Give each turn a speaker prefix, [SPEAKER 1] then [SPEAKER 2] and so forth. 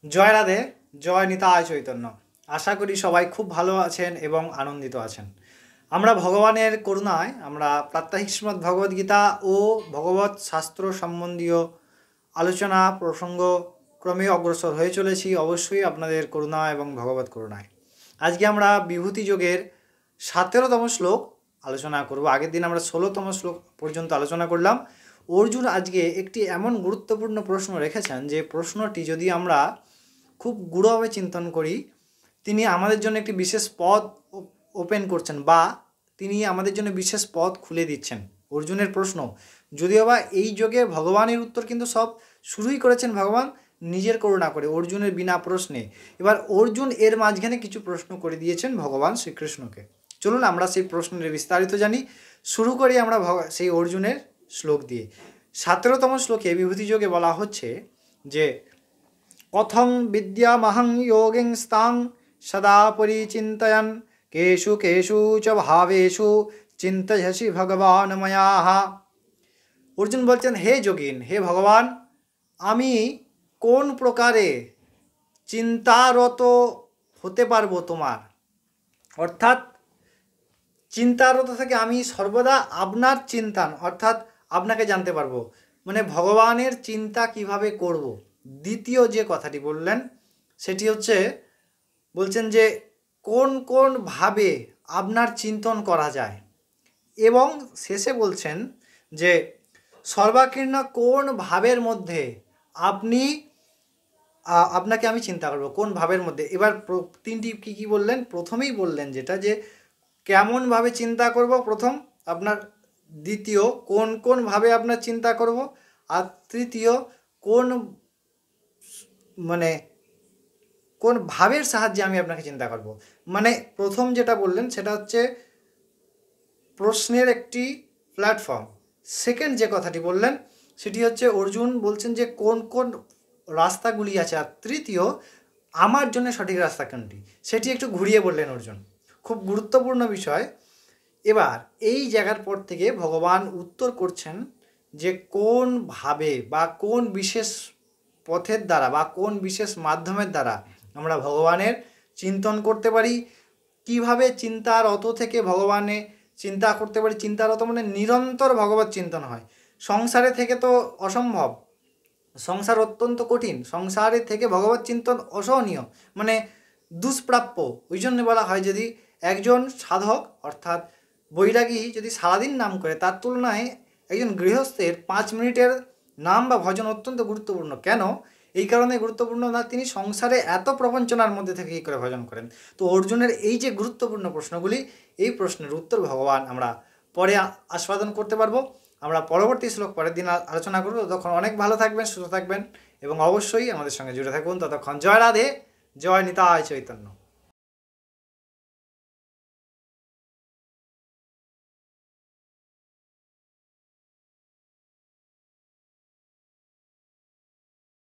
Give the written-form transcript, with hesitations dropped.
[SPEAKER 1] জয় রাধে, জয় নিতাই চৈতন্য। আশা করি সবাই খুব ভালো আছেন এবং আনন্দিত আছেন। আমরা ভগবানের করুণায় আমরা প্রাত্যহিক শ্রীমদ্ ভগবদ্গীতা ও ভগবৎ শাস্ত্র সম্বন্ধীয় আলোচনা প্রসঙ্গ ক্রমে অগ্রসর হয়ে চলেছি, অবশ্যই আপনাদের করুণা এবং ভগবৎ করুণায়। আজকে আমরা বিভূতি যোগের 17তম শ্লোক আলোচনা করব। আগের দিন আমরা 16তম শ্লোক পর্যন্ত আলোচনা করলাম। অর্জুন আজকে একটি এমন গুরুত্বপূর্ণ প্রশ্ন রেখেছেন যে প্রশ্নটি যদি আমরা খুব গূঢ়ভাবে চিন্তন করি, তিনি আমাদের জন্য একটি বিশেষ পথ ওপেন করছেন বা তিনি আমাদের জন্য বিশেষ পথ খুলে দিচ্ছেন। অর্জুনের প্রশ্ন, যদিও বা এই যোগে ভগবানের উত্তর কিন্তু সব শুরুই করেছেন ভগবান নিজের করুণা করে, অর্জুনের বিনা প্রশ্নে। এবার অর্জুন এর মাঝখানে কিছু প্রশ্ন করে দিয়েছেন ভগবান শ্রীকৃষ্ণকে। চলুন আমরা সেই প্রশ্নের বিস্তারিত জানি। শুরু করি আমরা সেই অর্জুনের শ্লোক দিয়ে। 17তম শ্লোকে বিভূতি যোগে বলা হচ্ছে যে কথং বিদ্যামহং যোগিংস্তাং সদা পরিচিন্তয়ন কেষু কেষু চ ভাবেষু চিন্তয়সি ভগবান ময়াহ। অর্জুন বলছেন, হে যোগিন, হে ভগবান, আমি কোন প্রকারে চিন্তারত হতে পারবো তোমার, অর্থাৎ চিন্তারত থেকে আমি সর্বদা আপনার চিন্তান অর্থাৎ আপনাকে জানতে পারবো, মানে ভগবানের চিন্তা কিভাবে করব। দ্বিতীয় যে কথাটি বললেন সেটি হচ্ছে, বলছেন যে কোন কোন ভাবে আপনার চিন্তন করা যায়, এবং শেষে বলছেন যে সর্বাকীর্ণ কোন ভাবের মধ্যে আপনাকে আমি চিন্তা করব, কোন ভাবের মধ্যে। এবার তিনটি কি বললেন, প্রথমেই বললেন যেটা যে কেমনভাবে চিন্তা করব প্রথম আপনার, দ্বিতীয় কোন কোন ভাবে আপনার চিন্তা করব, আর তৃতীয় কোন কোন ভাবের সাহায্যে আমি আপনাকে চিন্তা করব। মানে প্রথম যেটা বললেন সেটা হচ্ছে প্রশ্নের একটি প্ল্যাটফর্ম। সেকেন্ড যে কথাটি বললেন সেটি হচ্ছে অর্জুন বলছেন যে কোন কোন রাস্তাগুলি আছে, আর তৃতীয় আমার জন্য সঠিক রাস্তা কোনটি, সেটি একটু ঘুরিয়ে বললেন অর্জুন। খুব গুরুত্বপূর্ণ বিষয়। এবার এই জায়গার পর থেকে ভগবান উত্তর করছেন যে কোন ভাবে বা কোন বিশেষ পথের দ্বারা বা কোন বিশেষ মাধ্যমের দ্বারা আমরা ভগবানের চিন্তন করতে পারি, কিভাবে চিন্তারত থেকে ভগবানে চিন্তা করতে পারি। চিন্তারত মানে নিরন্তর ভগবত চিন্তন হয়। সংসারে থেকে তো অসম্ভব, সংসার অত্যন্ত কঠিন, সংসারের থেকে ভগবত চিন্তন অসহনীয়, মানে দুষ্প্রাপ্য। ওই জন্য বলা হয় যদি একজন সাধক অর্থাৎ বৈরাগী যদি সারাদিন নাম করে, তার তুলনায় একজন গৃহস্থের 5 মিনিটের নাম বা ভজন অত্যন্ত গুরুত্বপূর্ণ। কেন? এই কারণে গুরুত্বপূর্ণ না, তিনি সংসারে এত প্রবঞ্চনার মধ্যে থেকে কী করে ভজন করেন। তো অর্জুনের এই যে গুরুত্বপূর্ণ প্রশ্নগুলি, এই প্রশ্নের উত্তর ভগবান আমরা পরে আস্বাদন করতে পারবো। আমরা পরবর্তী শ্লোক পরের দিন আলোচনা করবো। ততক্ষণ অনেক ভালো থাকবেন, সুস্থ থাকবেন এবং অবশ্যই আমাদের সঙ্গে জুড়ে থাকুন। ততক্ষণ জয় রাধে, জয় নিতাই চৈতন্য।